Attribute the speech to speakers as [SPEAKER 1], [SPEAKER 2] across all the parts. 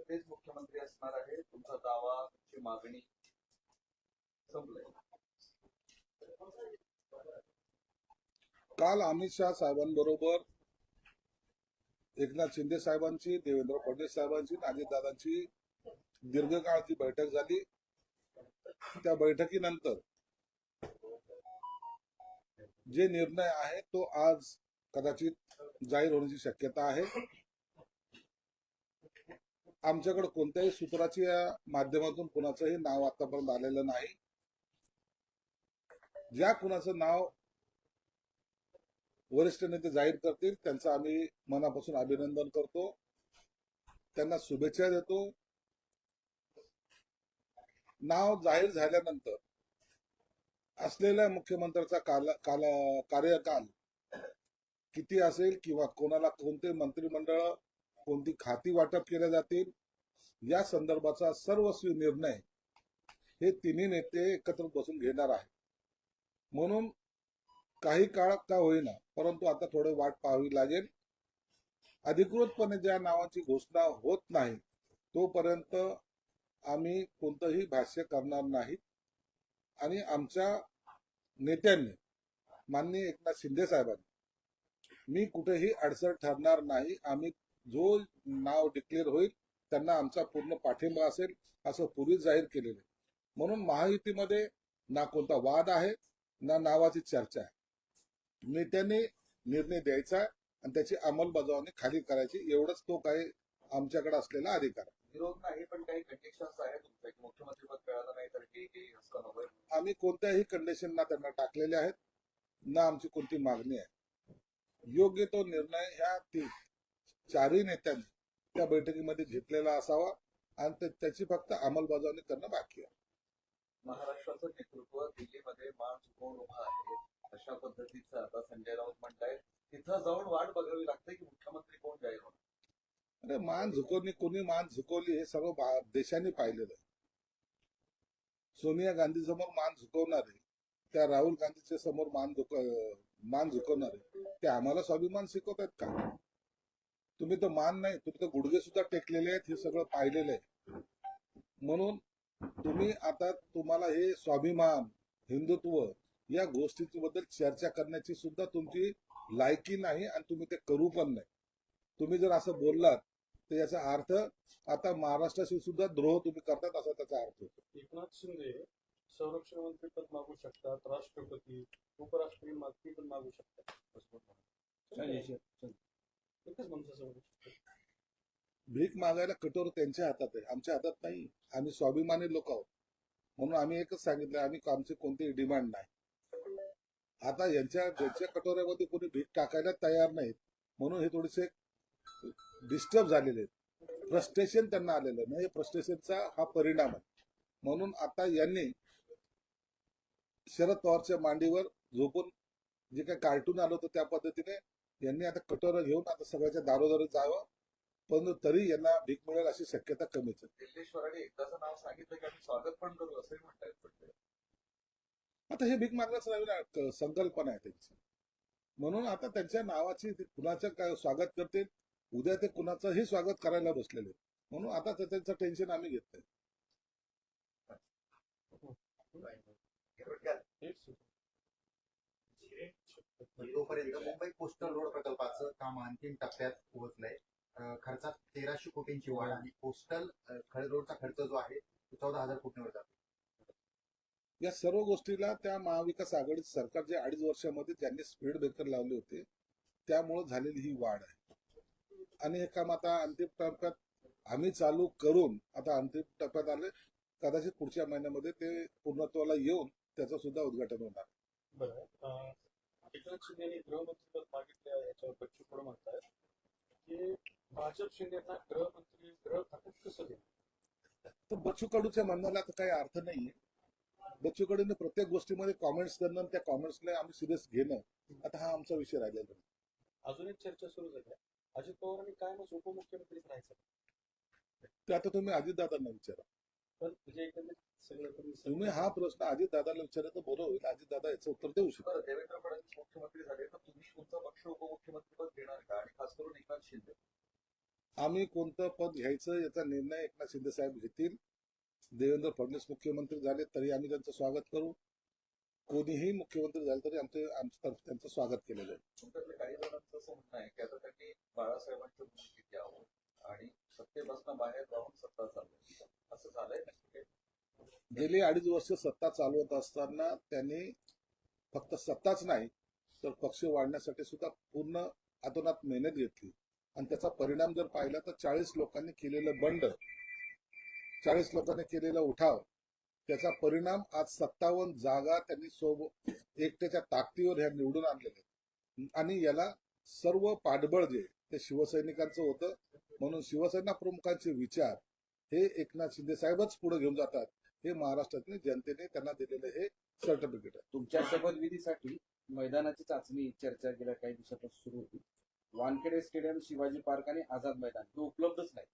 [SPEAKER 1] तेच मुख्यमंत्री असणार आहे, तुमचा दावा, तुमची मागणी संपलंय.
[SPEAKER 2] काल अमित शहा साहेबांबरोबर एकनाथ शिंदे साहेबांची, देवेंद्र फडणवीस साहेबांची, अजितदादांची दीर्घकाळची बैठक झाली. त्या बैठकीनंतर जे निर्णय आहे तो आज कदाचित जाहीर होण्याची शक्यता आहे. आमच्याकडे कोणत्याही सूत्राची माध्यमातून कुणाचंही नाव आतापर्यंत आलेलं नाही. ज्या कुणाचं नाव वरिष्ठ नेते जाहीर करतील त्यांचं आम्ही मनापासून अभिनंदन करतो, त्यांना शुभेच्छा देतो. नाव जाहीर झाल्यानंतर असलेल्या मुख्यमंत्र्याचा कार्यकाल किती असेल किंवा कोणाला कोणते मंत्रिमंडळ, कोणती खाती वाटप केल्या जातील या संदर्भाचा सर्वस्वी निर्णय हे तिन्ही नेते एकत्र बसून घेणार आहे. म्हणून काही काळ का होईना परंतु आता थोडे वाट पाहावी लागेल. अधिकृतपणे ज्या नावाची घोषणा होत नाही तोपर्यंत आम्ही कोणतंही भाष्य करणार नाही. आणि आमच्या नेत्यांनी माननीय एकनाथ शिंदे साहेबांनी मी कुठेही अडचण ठरणार नाही, आम्ही जो नाव डिक्लेअर होईल त्यांना आमचा पूर्ण पाठिंबा असेल असं पूर्वीच जाहीर केलेलं आहे. म्हणून महायुतीमध्ये ना कोणता वाद आहे ना नावाची चर्चा आहे. नेत्यांनी निर्णय द्यायचा आणि त्याची अंमलबजावणी खाली करायची, एवढंच तो काही आमच्याकडे असलेला अधिकार आहे.
[SPEAKER 1] विरोध नाही, पण काही कंडिशन्स आहेत तुमच्या की मुख्यमंत्रीपद मिळालं नाही तर की असं नव्हे.
[SPEAKER 2] आम्ही कोणत्याही कंडिशन ना त्यांना टाकलेले आहेत ना आमची कोणती मागणी आहे. योग्य तो निर्णय ह्या चारही नेत्यांनी त्या बैठकीमध्ये घेतलेला असावा आणि त्याची फक्त अंमलबजावणी करणं बाकी आहे.
[SPEAKER 1] महाराष्ट्राचं नेतृत्व दिल्लीमध्ये मान झुकवून उभं आहे, अशा पद्धतीचं आता संजय राऊत म्हणतायत तिथं जाऊन वाट बघावी लागते की मुख्यमंत्री कोण जाहीर होणार.
[SPEAKER 2] अरे मान झुकवणी, कोणी मान झुकवली हे सर्व देशाने पाहिलेलं आहे. सोनिया गांधी समोर मान झुकवणारे, त्या राहुल गांधीच्या समोर मान झुकवणारे ते आम्हाला स्वाभिमान शिकवतात का? तुम्ही तर मान नाही, तुम्ही तर गुडघे सुद्धा टेकलेले आहेत, हे सगळं पाहिलेलं आहे. म्हणून तुम्ही आता तुम्हाला हे स्वाभिमान, हिंदुत्व या गोष्टीची बद्दल चर्चा करण्याची सुद्धा तुमची लायकी नाही आणि तुम्ही ते करू पण नाही. तुम्ही जर असं बोललात तर याचा अर्थ आता महाराष्ट्राशी सुद्धा द्रोह तुम्ही करतात असा त्याचा अर्थ होतो.
[SPEAKER 3] एकनाथ शिंदे संरक्षण मंत्री पद मागू शकतात, राष्ट्रपती, उपराष्ट्रपती मागणी पण मागू शकतात. एकच माणसाचं
[SPEAKER 2] भीक मागायला कटोर त्यांच्या हातात आहे, आमच्या हातात नाही. आम्ही स्वाभिमानी लोक आहोत. म्हणून आम्ही एकच सांगितलं, आम्ही आमची कोणतीही डिमांड नाही. आता यांच्या कटोऱ्यामध्ये कोणी भीक टाकायला तयार नाहीत म्हणून हे थोडेसे डिस्टर्ब झालेले आहेत. फ्रस्ट्रेशन त्यांना आलेलं नाही, फ्रस्ट्रेशनचा हा परिणाम आहे. म्हणून आता यांनी शरद पवारच्या मांडीवर झोपून जे काही कार्टून आलं होतं त्या पद्धतीने यांनी आता कटोरं घेऊन आता सगळ्याच्या दारोदारी जावं, पण तरी यांना भीक मिळेल अशी शक्यता कमीच आहे.
[SPEAKER 1] दिल्लीश्वरांनी एकदाचं नाव सांगितलं की आम्ही स्वागत पण करू असंही म्हणतायत.
[SPEAKER 2] आता हे भीक मागण्याचं नवीन संकल्पना आहे त्यांची. म्हणून आता त्यांच्या नावाची कुणाचं काय स्वागत करतील, उद्या ते कुणाचंही स्वागत करायला बसलेले. म्हणून आता त्यांचं टेन्शन आम्ही घेत नाही.
[SPEAKER 4] तोपर्यंत मुंबई कोस्टल रोड प्रकल्पाचं काम अंतिम टप्प्यात पोहोचलंय. खर्चात 1300 कोटींची वाढ आणि कोस्टल रोडचा खर्च जो आहे तो 14,000 कोटींवर जातो.
[SPEAKER 2] या सर्व गोष्टीला त्या महाविकास आघाडी सरकार जे 2.5 वर्षामध्ये ज्यांनी स्पीड ब्रेकर लावले होते त्यामुळे झालेली ही वाढ आहे. आणि हे काम आता अंतिम टप्प्यात आम्ही चालू करून आता अंतिम टप्प्यात आले. कदाचित पुढच्या महिन्यामध्ये ते पूर्णत्वाला येऊन त्याचं सुद्धा उद्घाटन होणार.
[SPEAKER 3] बरं, एकनाथ शिंदे गृहमंत्रीपद मागितले आहे याच्यावर बच्चू कडू म्हणतात की भाजप शिंदेना गृह खात्यात कसं देईल.
[SPEAKER 2] तर बच्चू कडूच्या म्हणण्याला तर काही अर्थ नाहीये. बच्चू कडूने प्रत्येक गोष्टीमध्ये कॉमेंट्स करणं, त्या कॉमेंट्सला आम्ही सिरियस घेणं, आता हा आमचा विषय राहिलेला.
[SPEAKER 3] अजून एक चर्चा सुरू झाली, अजित पवारांनी काय मग उपमुख्यमंत्रीच राहायचं
[SPEAKER 2] ते आता तुम्ही अजितदादांना विचारा.
[SPEAKER 3] पण म्हणजे सगळं
[SPEAKER 2] तुम्ही हा प्रश्न अजितदादांना विचारा तर बरं होईल. अजितदादा याचं उत्तर देऊ शकतो.
[SPEAKER 1] देवेंद्र फडणवीस मुख्यमंत्री झाले तर तुम्ही तुमचा पक्ष उपमुख्यमंत्रीपद घेणार का, आणि खास करून एकनाथ शिंदे?
[SPEAKER 2] आम्ही कोणतं पद घ्यायचं याचा निर्णय एकनाथ शिंदे साहेब घेतील. देवेंद्र फडणवीस मुख्यमंत्री झाले तरी आम्ही त्यांचं स्वागत करू. कोणीही मुख्यमंत्री झाले तरी आमचं त्यांचं स्वागत केलं जाईल.
[SPEAKER 1] तुमच्यातले काही जणांचं असं म्हणणं आहे की आता त्यांनी बाळासाहेबांचं भूमिकेत द्यावं आणि सत्तेपासून बाहेर जाऊन सत्ता चालवायची, असं झालंय नक्की काय?
[SPEAKER 2] गेली 2.5 वर्ष सत्ता चालवत असताना त्यांनी फक्त सत्ताच नाही तर पक्ष वाढण्यासाठी सुद्धा पूर्ण अतोनात मेहनत घेतली आणि त्याचा परिणाम जर पाहिला तर 40 लोकांनी केलेलं बंड, 40 लोकांनी केलेला उठाव, त्याचा परिणाम आज 57 जागा त्यांनी एकट्याच्या ताकदीवर ह्या निवडून आणलेल्या. आणि याला सर्व पाठबळ जे ते शिवसैनिकांचं होतं. म्हणून शिवसेना प्रमुखांचे विचार हे एकनाथ शिंदे साहेबच पुढे घेऊन जातात. हे महाराष्ट्रातील जनतेने त्यांना दिलेलं हे सर्टिफिकेट आहे.
[SPEAKER 5] तुमच्या शपथविधीसाठी मैदानाची चाचणी चर्चा गेल्या काही दिवसापासून सुरू होती. वानखेडे स्टेडियम, शिवाजी पार्क आणि आझाद मैदान हे उपलब्धच नाही.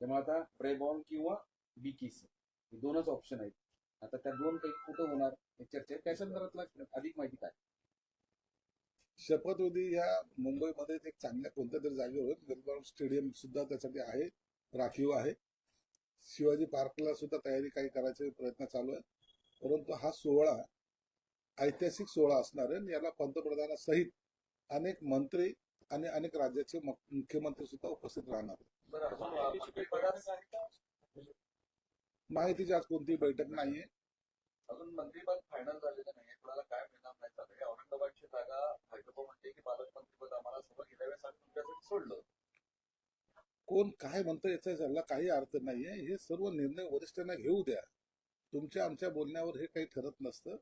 [SPEAKER 5] त्यामुळे आता ब्रेबॉर्न किंवा बीकीस हे दोनच ऑप्शन आहेत. आता त्या दोन पैकी कुठं होणार हे चर्चा आहे. त्या संदर्भातला अधिक माहिती काय?
[SPEAKER 2] शपथविधी ह्या मुंबईमध्ये एक चांगल्या कोणत्या तरी जागेवर होईल. ब्रेबॉर्न स्टेडियम सुद्धा त्यासाठी आहे, राखीव आहे. शिवाजी पार्कला सुद्धा तयारी काही करायचे प्रयत्न चालू आहे. परंतु हा सोहळा ऐतिहासिक सोहळा असणार आहे. याला पंतप्रधानासहित अनेक मंत्री आणि अनेक राज्याचे मुख्यमंत्री सुद्धा उपस्थित राहणार आहेत.
[SPEAKER 1] बरं, अजून मंत्रिपदास
[SPEAKER 2] माहितीची आज कोणतीही बैठक नाहीये.
[SPEAKER 1] अजून मंत्रिपद फायनल झालेलं नाही, कोणाला काय परिणाम नाही झाले. औरंगाबादची जागा भाजप म्हणते की पालकमंत्रीपद आम्हाला सभा गेल्या वेळेस आम्ही तुमच्यासाठी सोडलं.
[SPEAKER 2] कोण काय म्हणतं याचा काही अर्थ नाहीये. हे सर्व निर्णय वरिष्ठांना घेऊ द्या. तुमच्या आमच्या बोलण्यावर हे काही ठरत नसतं.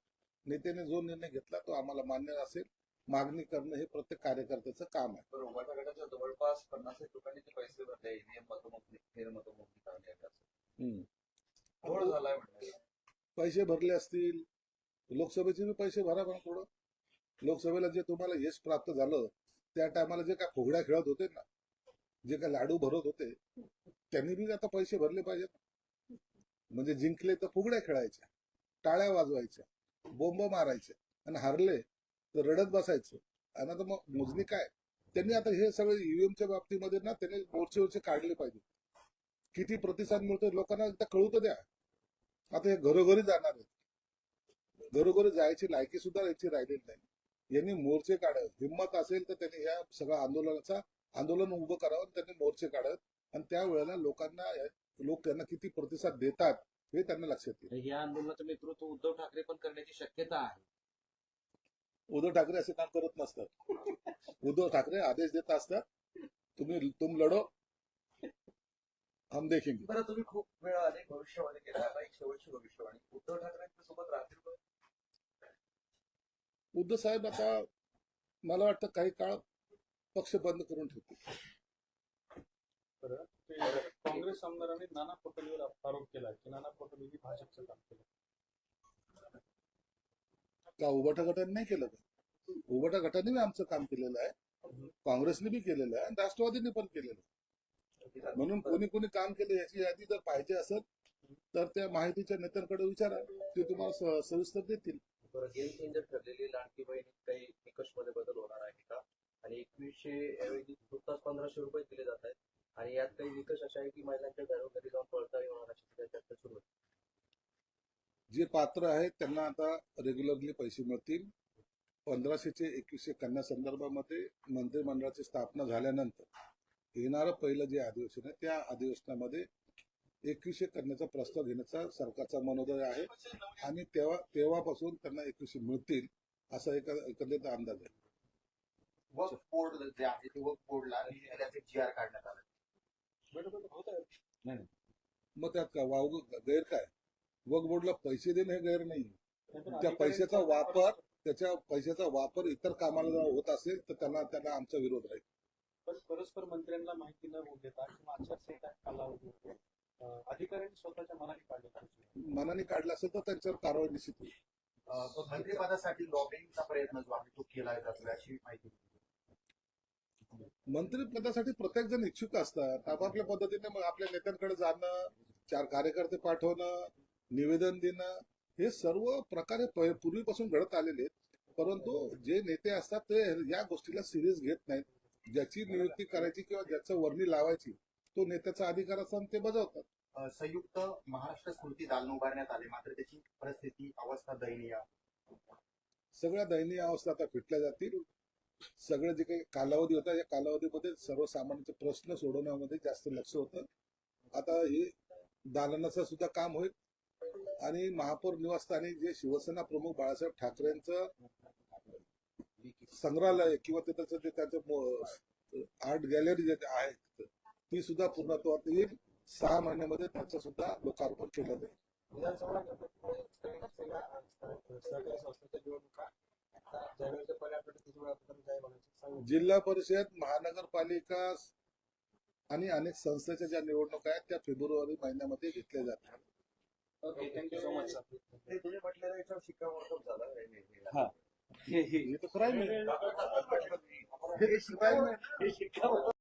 [SPEAKER 2] नेत्याने जो निर्णय घेतला तो आम्हाला मान्य असेल. मागणी करणं हे प्रत्येक कार्यकर्त्याचं काम आहे.
[SPEAKER 1] तर उभाटा गटाच्या जवळपास 50 लोकांनी ते पैसे भरले ईव्हीएम मतमोजणी, फेरमतमोजणी करण्यासाठी. घोळ झालाय म्हणजे.
[SPEAKER 2] पैसे भरले असतील, लोकसभेचे बी पैसे भरा. पण थोडं लोकसभेला जे तुम्हाला यश प्राप्त झालं त्या टायमाला जे काय फुगड्या खेळत होते ना, जे काय लाडू भरत होते, त्यांनी बी आता पैसे भरले पाहिजेत. म्हणजे जिंकले तर फुगड्या खेळायच्या, टाळ्या वाजवायच्या, बोंब मारायच्या, आणि हारले तर रडत बसायचं. आणि आता मग मोजणी काय? त्यांनी आता हे सगळे ईव्हीएमच्या बाबतीमध्ये ना त्यांनी मोर्चे काढले पाहिजे. किती प्रतिसाद मिळतोय लोकांना एकदा कळू तर द्या. आता हे घरोघरी जाणार आहेत. घरोघरी जायची लायकी सुद्धा याची राहिलेली नाही. यांनी मोर्चे काढावे. हिंमत असेल तर त्यांनी ह्या सगळ्या आंदोलन उभं करावं. त्यांनी मोर्चे काढावेत आणि त्यावेळेला लोक त्यांना किती प्रतिसाद देतात हे त्यांना लक्षात येईल.
[SPEAKER 5] या आंदोलनाचं नेतृत्व उद्धव ठाकरे पण करण्याची शक्यता आहे.
[SPEAKER 2] उद्धव ठाकरे असे काम करत नसतात. उद्धव ठाकरे आदेश देत असतात, तुम लढो, हम देखेंगे.
[SPEAKER 1] बरं, तुम्ही खूप वेळा अनेक भविष्यवाणी केल्या, आता एक शेवटची भविष्यवाणी. उद्धव ठाकरेंच्या सोबत राहतील का?
[SPEAKER 2] उद्धव साहेब आता मला वाटतं काही काळ पक्ष बंद करून ठेवतील.
[SPEAKER 3] तर ते काँग्रेस आमदारांनी नाना पटोलेवर आरोप केला की नाना पटोलेंनी भाजपचं काम केलं.
[SPEAKER 2] का उभाटा गटाने नाही केलं का? उभाटा गटाने बी आमचं काम केलेलं आहे, काँग्रेसने बी केलेलं आहे आणि राष्ट्रवादीने पण केलेलं आहे. म्हणून कोणी काम केलं याची यादी जर पाहिजे असेल तर त्या माहितीच्या नेत्यांकडे विचारा, ते तुम्हाला सविस्तर देतील.
[SPEAKER 6] बरं, गेम चेंजर ठरलेली लाडकी बहीण काही निकषमध्ये बदल होणार आहे का? आणि 2100 ऐवजी नुकताच 1500 रुपये दिले जात आहेत आणि यात काही निकष असे आहे की महिलांच्या घरोघरी जाऊन पडताळणी होणार अशी चर्चा सुरू होती.
[SPEAKER 2] जे पात्र आहेत त्यांना आता रेग्युलरली पैसे मिळतील. 1500 चे 2100 कन्या संदर्भामध्ये मंत्रिमंडळाची स्थापना झाल्यानंतर येणारं पहिलं जे अधिवेशन आहे त्या अधिवेशनामध्ये 2100 करण्याचा प्रस्ताव घेण्याचा सरकारचा मनोदय आहे आणि तेव्हापासून त्यांना 2100 मिळतील असा एकंदरीत अंदाज आहे.
[SPEAKER 4] वक्फ बोर्ड जे आहे ते वक्फ बोर्डला GR काढण्यात आलं.
[SPEAKER 3] बरोबर होत आहे.
[SPEAKER 2] मग त्यात का वाव गैर काय? वक्फ बोर्डला पैसे देणं हे गैर नाही.
[SPEAKER 3] नाहीतर
[SPEAKER 2] त्या पैशाचा वापर इतर कामाला होत असेल तर त्यांना आमचा विरोध राहील.
[SPEAKER 3] पण परस्पर मंत्र्यांना माहिती न होऊ देता किंवा आचारसंहिता कालावधी अधिकाऱ्यांनी स्वतःच्या मनाने काढले पाहिजे.
[SPEAKER 2] मनाने काढलं असेल तर त्यांच्यावर कारवाई निश्चित होईल.
[SPEAKER 4] मंत्रिपदासाठी लॉबिंगचा प्रयत्न जो आहे तो केला जातो अशी माहिती.
[SPEAKER 2] मंत्रिपदासाठी प्रत्येक जण इच्छुक असतात. आपापल्या पद्धतीने मग आपल्या नेत्यांकडे जाणं, 4 कार्यकर्ते पाठवणं, निवेदन देणं, हे सर्व प्रकारे पूर्वीपासून घडत आलेले आहेत. परंतु जे नेते असतात ते या गोष्टीला सिरियस घेत नाहीत. ज्याची नियुक्ती करायची किंवा ज्याचं वर्णी लावायची तो नेत्याचा अधिकार असतो आणि ते बजावतात.
[SPEAKER 4] संयुक्त महाराष्ट्र स्मृती दालन उभारण्यात आले, मात्र त्याची परिस्थिती अवस्था दयनीय आहे.
[SPEAKER 2] सगळ्या दयनीय अवस्था आता फिटल्या जातील. सगळं जे काही कालावधी होता या कालावधीमध्ये सर्वसामान्यांचे प्रश्न सोडवण्यामध्ये जास्त लक्ष होतं. आता हे दालनाचं सुद्धा काम होईल आणि महापौर निवासस्थानी जे शिवसेना प्रमुख बाळासाहेब ठाकरेंचं संग्रहालय किंवा त्याचं जे त्यांचं आर्ट गॅलरी जे आहे ती सुद्धा पूर्णत्वात येईल. 6 महिन्यामध्ये त्याचं सुद्धा लोकार्पण केलं जाईल.
[SPEAKER 3] विधानसभा सहकारी संस्थेच्या निवडणुका जानेवारीच्या पहिल्या आठवड्यात किती वेळापर्यंत जाईल म्हणायचं सांगू.
[SPEAKER 2] जिल्हा परिषद, महानगरपालिका आणि अनेक संस्थेच्या ज्या निवडणुका आहेत त्या फेब्रुवारी महिन्यामध्ये घेतल्या जातात.
[SPEAKER 5] Okay, thank you so much.
[SPEAKER 1] ते तुम्ही म्हटलेलं याच्यावर शिक्कामोर्तब झाला.
[SPEAKER 2] हे तर crime आहे.
[SPEAKER 1] हे शिक्कामोर्तब